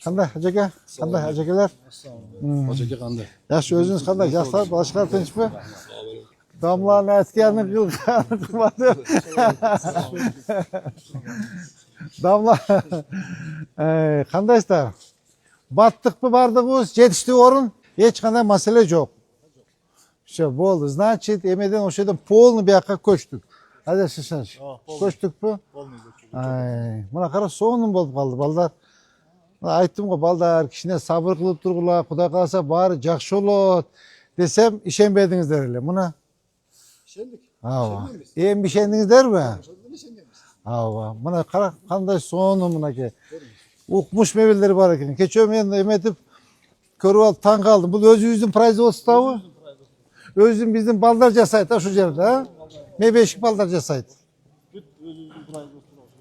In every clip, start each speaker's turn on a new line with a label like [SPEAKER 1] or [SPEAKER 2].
[SPEAKER 1] Qanday aka? Qanday akalar?
[SPEAKER 2] Hocaga qanday?
[SPEAKER 1] Yaxshi, o'zingiz qanday? Yoshlar, boshqa tinchmi? Domlarni aytganini qilmadi. Domlar. Qandaysizlar? Battıqmi, bardığımız, yetişti o'rin, hech qanday masala yo'q. Все, bo'ldi. Значит, emedan o'shadan polni bu yoqqa ko'chdik. Adashishsiz. Ko'chdikmi? Ay, mana qara so'nim bo'lib qoldi, baldar. Aytdim-ku, baldar, kishine sabır qilib turgular, Xudo qalasa bari yaxshi bo'ladi desem ishonmadingizlar ele. Buna
[SPEAKER 2] İşendik.
[SPEAKER 1] ha. Endi ishondingizlarmi? Ha, mana qara qanday so'nim bunaki. O'qmuş mebelleri var ekan. Kecha men emetip ko'rib olib tan qoldim. Bu o'zingizning производствоmi? Özüm bizim baldar jasaydı şu yerde ha? Mebeşik baldar jasaydı.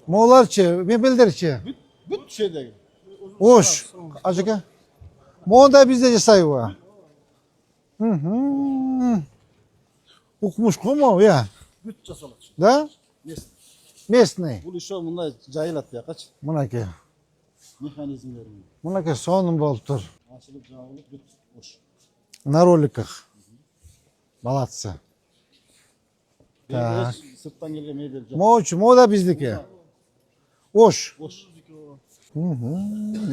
[SPEAKER 1] Moğlarçı, mebelderçi.
[SPEAKER 2] Büt şeydeki.
[SPEAKER 1] Hoş. Acıka. Moğda bizde jasayı var. Okumuş komu ya.
[SPEAKER 2] Büt casalat.
[SPEAKER 1] Da?
[SPEAKER 2] Yes.
[SPEAKER 1] Местный.
[SPEAKER 2] Bu işe bunda cahil ya kaç.
[SPEAKER 1] Bunaki.
[SPEAKER 2] Mexanizmleri.
[SPEAKER 1] Bunaki sonun boltur.
[SPEAKER 2] Açılıp cahil büt hoş.
[SPEAKER 1] На роликах. Молодцы.
[SPEAKER 2] Ben sırttan geliyor meyvel.
[SPEAKER 1] Moğda bizdeki. Hoş.
[SPEAKER 2] Hoş.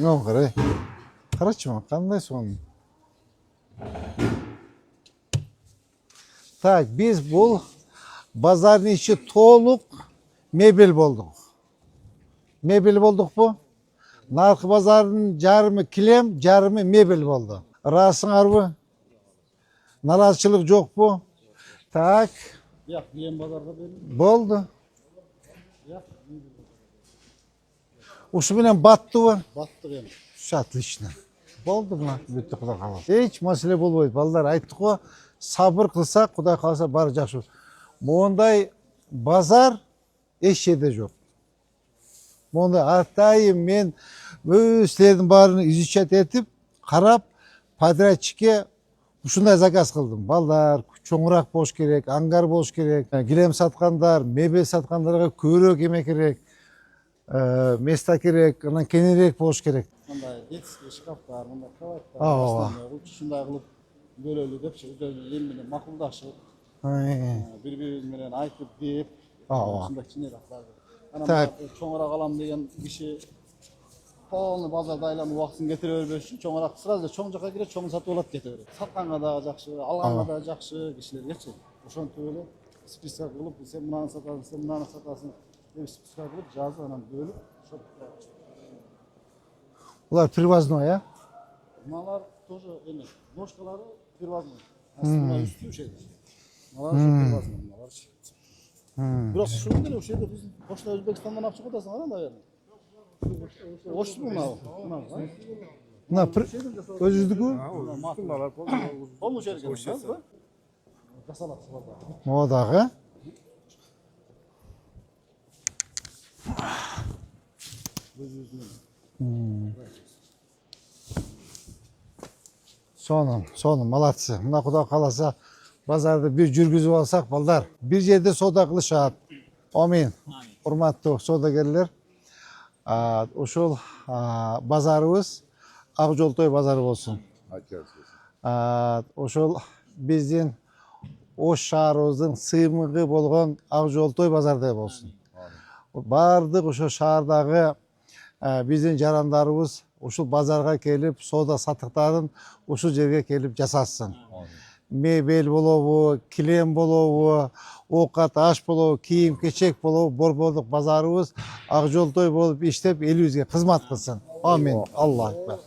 [SPEAKER 1] Yok qara. Qarachi, qanday son. Tak, biz bu bazarın içi to'liq mebel bulduk. Mebel bulduk bu. Narxı bazarının yarımı kilem, yarımı mebel buldu. Rasın arı. Narazçılık yok bu. Tak,
[SPEAKER 2] Yak diyen pazarda benim.
[SPEAKER 1] buldu.
[SPEAKER 2] Yak.
[SPEAKER 1] Uşu bilen battı var.
[SPEAKER 2] Battık yani.
[SPEAKER 1] Отлично. Болды мына бүйтті Құдай қаласа. Еш мәселе болмайды. Балдар айттық қой, сабыр қылсақ, Құдай қаласа бары жақсы. Мондай базар еш жерде жоқ. Мондай артайым мен өздердің барын изучать етіп, қарап, подрядчикке ушундай заказ қылдым. Балдар чоңырақ болуш керек, ангар болуш керек, килем сатқандар, мебель сатқандарға көбірек еме керек. Места керек, анан кененирээк болуш керек.
[SPEAKER 2] Bunda детский şkaflar, bunda kravatlar.
[SPEAKER 1] Aa.
[SPEAKER 2] Aslında şunday kılıp bölölü dep elmini makuldaşıp birbirinden aytıp deyip şundaki çineraklardı.
[SPEAKER 1] Tak.
[SPEAKER 2] Çoğurak alam diyen kişi polnu bazarda aylanı vaxtını getiriyor için çoğurak sırada çoğuncaka girer, çoğun satı olat getiriyor. Satqanğa da jakşı, alğanğa da jakşı kişiler geçir. Oşon öyle spisak kılıp sen bunanı satasın, sen bunanı satasın. Hep spisak kılıp жазып анан bölüp şop.
[SPEAKER 1] Bunlar привозной, ya?
[SPEAKER 2] Bunlar тоже öyle. Nojkaları привозной. Aslında üstü şeydir. Bunlar çok привозной bunlar. Biraz şunu geliyor şeyde biz Boşna Özbekistan'dan apçık odasın aran da verin. Hoş mu bunlar?
[SPEAKER 1] Bunlar özüzdük mü?
[SPEAKER 2] Olmuş erken. Kasalat orada.
[SPEAKER 1] Moğdağı. Sonum, malatçı. Buna Xudo qalasa bazarda bir жүрgüzüp alsak baldar. Bir yerde soda qilishadi. Amin. Hurmatli savdogarlar. Oşul bazarımız Aqjo'ltoy bazarı olsun. Oşul bizden Oş şaharımızın sığmığı bolğan Aqjo'ltoy bazarda olsun. Bardıq oşo şahardağı bizden jarandarımız uşul bazarga kelip soda satıkların uşul жерге kelip jasasın. Mebel bolobu, kilem bolobu, okat aş bolobu, kiyim keçek bolobu, borbolduk bazarımız Aqjo'ltoy bolup işlep elibizge hizmet kılsın. Amin. Allah ekber.